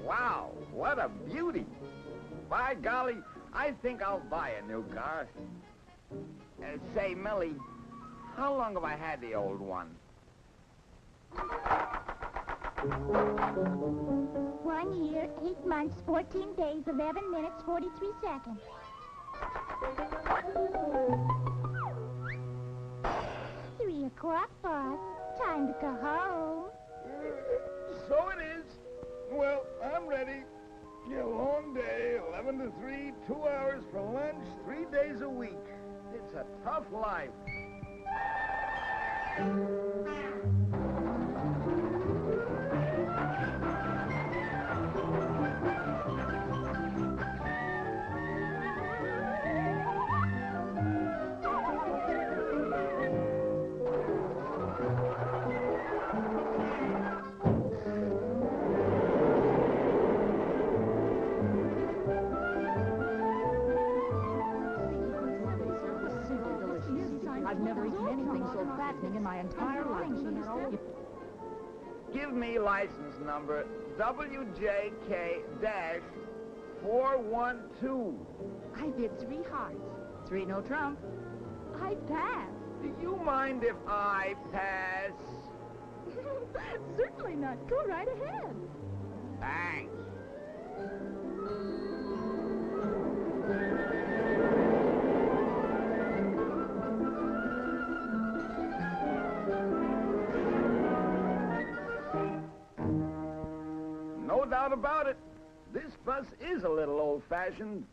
Wow, what a beauty. By golly, I think I'll buy a new car. Say, Millie, how long have I had the old one? 1 year, 8 months, 14 days, 11 minutes, 43 seconds. 3 o'clock, boss. Time to go home. So it is. Well, I'm ready. A long day, 11 to 3, 2 hours for lunch, 3 days a week. It's a tough life. I've never eaten anything so fattening in my entire life. Give me license number WJK-412. I did 3 hearts. 3 no trump. I passed. Do you mind if I pass? Certainly not. Go right ahead. Thanks. No doubt about it. This bus is a little old-fashioned.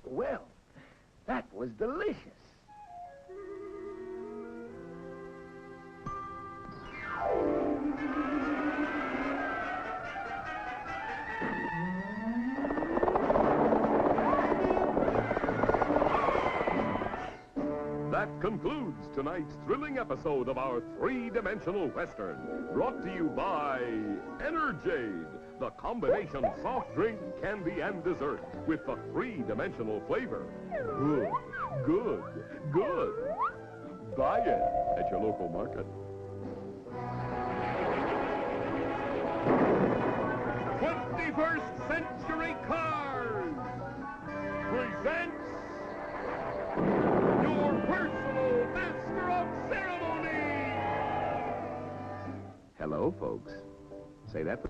Well, that was delicious. That concludes tonight's thrilling episode of our three-dimensional Western, brought to you by Energade, the combination soft drink, candy, and dessert with the three-dimensional flavor. Good, good, good. Buy it at your local market. 21st Century Cars presents your personal master of ceremony. Hello, folks. Say that.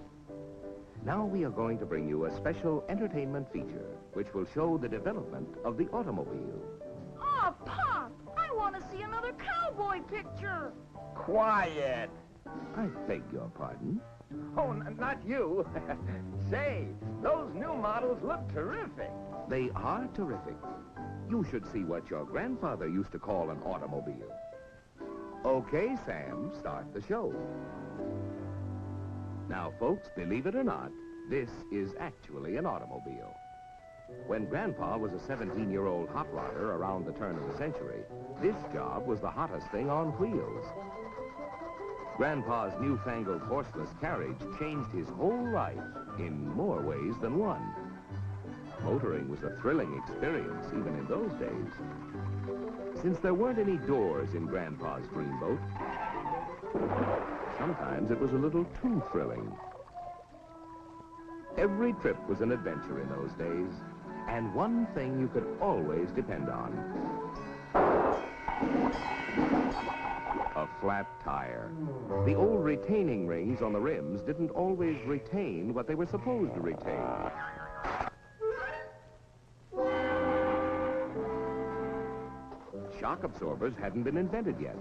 Now we are going to bring you a special entertainment feature which will show the development of the automobile. Oh, Pop! I want to see another cowboy picture. Quiet. I beg your pardon? Oh, not you. Say, those new models look terrific. They are terrific. You should see what your grandfather used to call an automobile. Okay, Sam, start the show. Now, folks, believe it or not, this is actually an automobile. When Grandpa was a 17-year-old hot rodder around the turn of the century, this job was the hottest thing on wheels. Grandpa's newfangled horseless carriage changed his whole life in more ways than one. Motoring was a thrilling experience even in those days. Since there weren't any doors in Grandpa's dreamboat, sometimes it was a little too thrilling. Every trip was an adventure in those days, and one thing you could always depend on: a flat tire. The old retaining rings on the rims didn't always retain what they were supposed to retain. Shock absorbers hadn't been invented yet,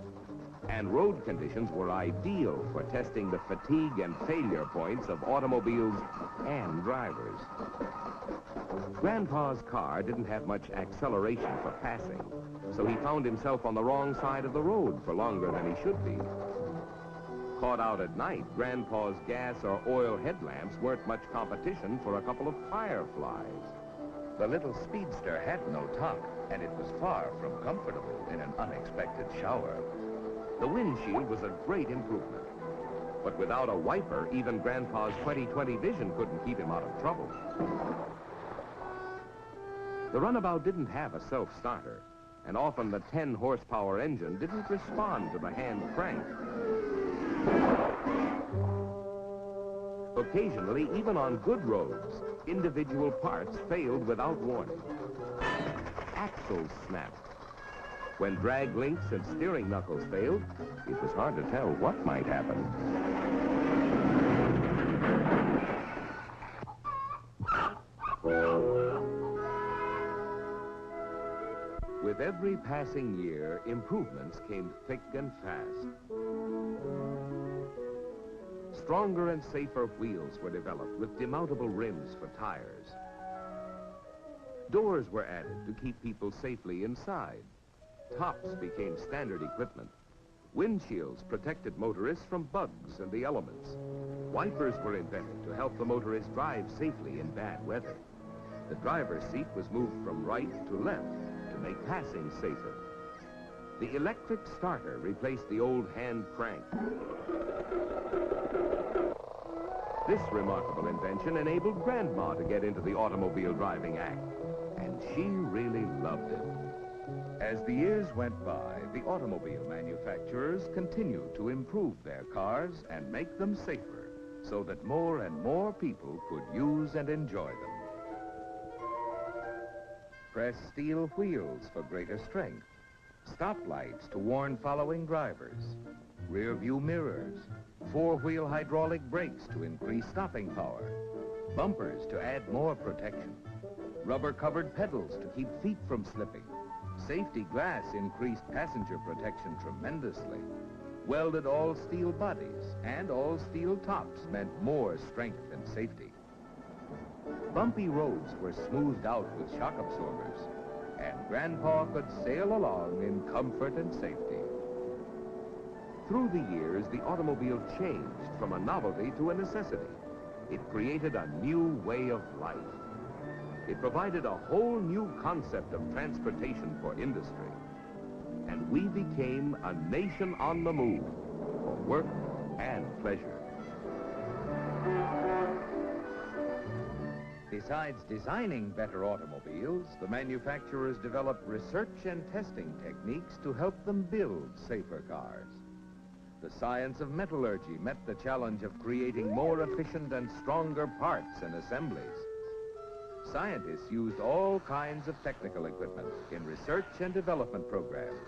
and road conditions were ideal for testing the fatigue and failure points of automobiles and drivers. Grandpa's car didn't have much acceleration for passing, so he found himself on the wrong side of the road for longer than he should be. Caught out at night, Grandpa's gas or oil headlamps weren't much competition for a couple of fireflies. The little speedster had no top, and it was far from comfortable in an unexpected shower. The windshield was a great improvement, but without a wiper, even Grandpa's 20/20 vision couldn't keep him out of trouble. The runabout didn't have a self-starter, and often the 10-horsepower engine didn't respond to the hand crank. Occasionally, even on good roads, individual parts failed without warning. Axles snapped. When drag links and steering knuckles failed, it was hard to tell what might happen. With every passing year, improvements came thick and fast. Stronger and safer wheels were developed with demountable rims for tires. Doors were added to keep people safely inside. Tops became standard equipment. Windshields protected motorists from bugs and the elements. Wipers were invented to help the motorist drive safely in bad weather. The driver's seat was moved from right to left to make passing safer. The electric starter replaced the old hand crank. This remarkable invention enabled Grandma to get into the automobile driving act, and she really loved it. As the years went by, the automobile manufacturers continued to improve their cars and make them safer, so that more and more people could use and enjoy them. Pressed steel wheels for greater strength, stoplights to warn following drivers, rear-view mirrors, four-wheel hydraulic brakes to increase stopping power, bumpers to add more protection, rubber-covered pedals to keep feet from slipping. Safety glass increased passenger protection tremendously. Welded all-steel bodies and all-steel tops meant more strength and safety. Bumpy roads were smoothed out with shock absorbers, and Grandpa could sail along in comfort and safety. Through the years, the automobile changed from a novelty to a necessity. It created a new way of life. It provided a whole new concept of transportation for industry. And we became a nation on the move for work and pleasure. Besides designing better automobiles, the manufacturers developed research and testing techniques to help them build safer cars. The science of metallurgy met the challenge of creating more efficient and stronger parts and assemblies. Scientists used all kinds of technical equipment in research and development programs.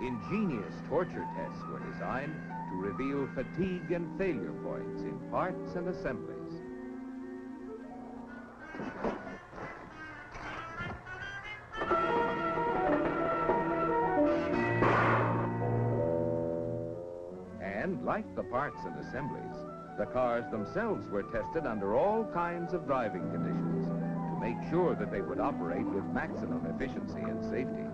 Ingenious torture tests were designed to reveal fatigue and failure points in parts and assemblies. And like the parts and assemblies, the cars themselves were tested under all kinds of driving conditions to make sure that they would operate with maximum efficiency and safety.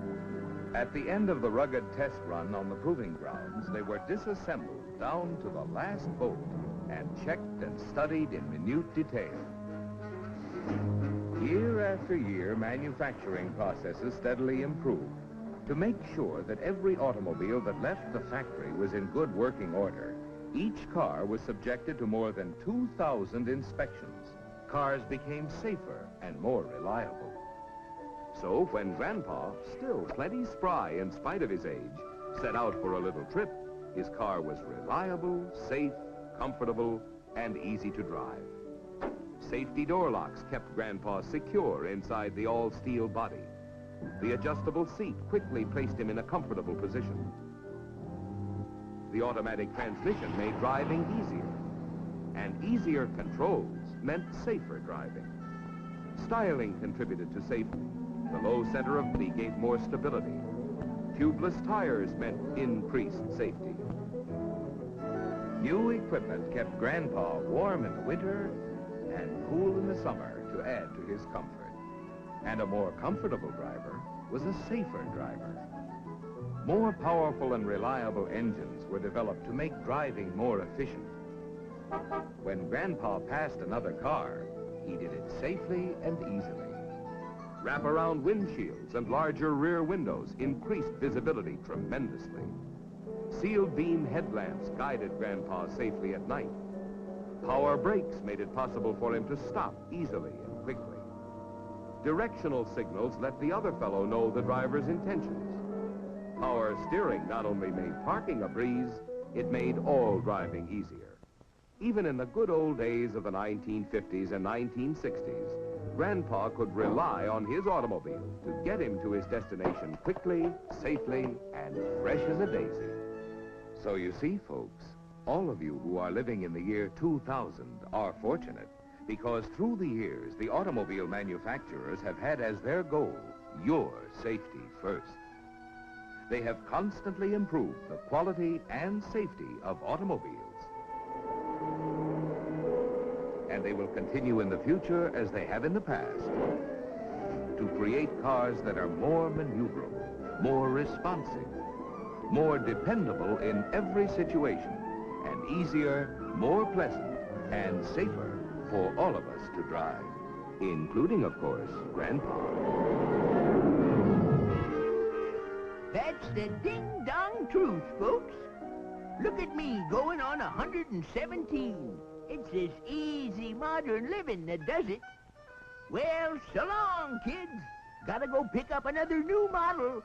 At the end of the rugged test run on the proving grounds, they were disassembled down to the last bolt and checked and studied in minute detail. Year after year, manufacturing processes steadily improved to make sure that every automobile that left the factory was in good working order. Each car was subjected to more than 2,000 inspections. Cars became safer and more reliable. So when Grandpa, still plenty spry in spite of his age, set out for a little trip, his car was reliable, safe, comfortable, and easy to drive. Safety door locks kept Grandpa secure inside the all-steel body. The adjustable seat quickly placed him in a comfortable position. The automatic transmission made driving easier. And easier controls meant safer driving. Styling contributed to safety. The low center of gravity gave more stability. Tubeless tires meant increased safety. New equipment kept Grandpa warm in the winter and cool in the summer to add to his comfort. And a more comfortable driver was a safer driver. More powerful and reliable engines were developed to make driving more efficient. When Grandpa passed another car, he did it safely and easily. Wraparound windshields and larger rear windows increased visibility tremendously. Sealed beam headlamps guided Grandpa safely at night. Power brakes made it possible for him to stop easily and quickly. Directional signals let the other fellow know the driver's intentions. Power steering not only made parking a breeze, it made all driving easier. Even in the good old days of the 1950s and 1960s, Grandpa could rely on his automobile to get him to his destination quickly, safely, and fresh as a daisy. So you see, folks, all of you who are living in the year 2000 are fortunate, because through the years, the automobile manufacturers have had as their goal your safety first. They have constantly improved the quality and safety of automobiles. And they will continue in the future as they have in the past to create cars that are more maneuverable, more responsive, more dependable in every situation, and easier, more pleasant, and safer for all of us to drive, including, of course, Grandpa. That's the ding-dong truth, folks. Look at me going on 117. It's this easy modern living that does it. Well, so long, kids. Gotta go pick up another new model.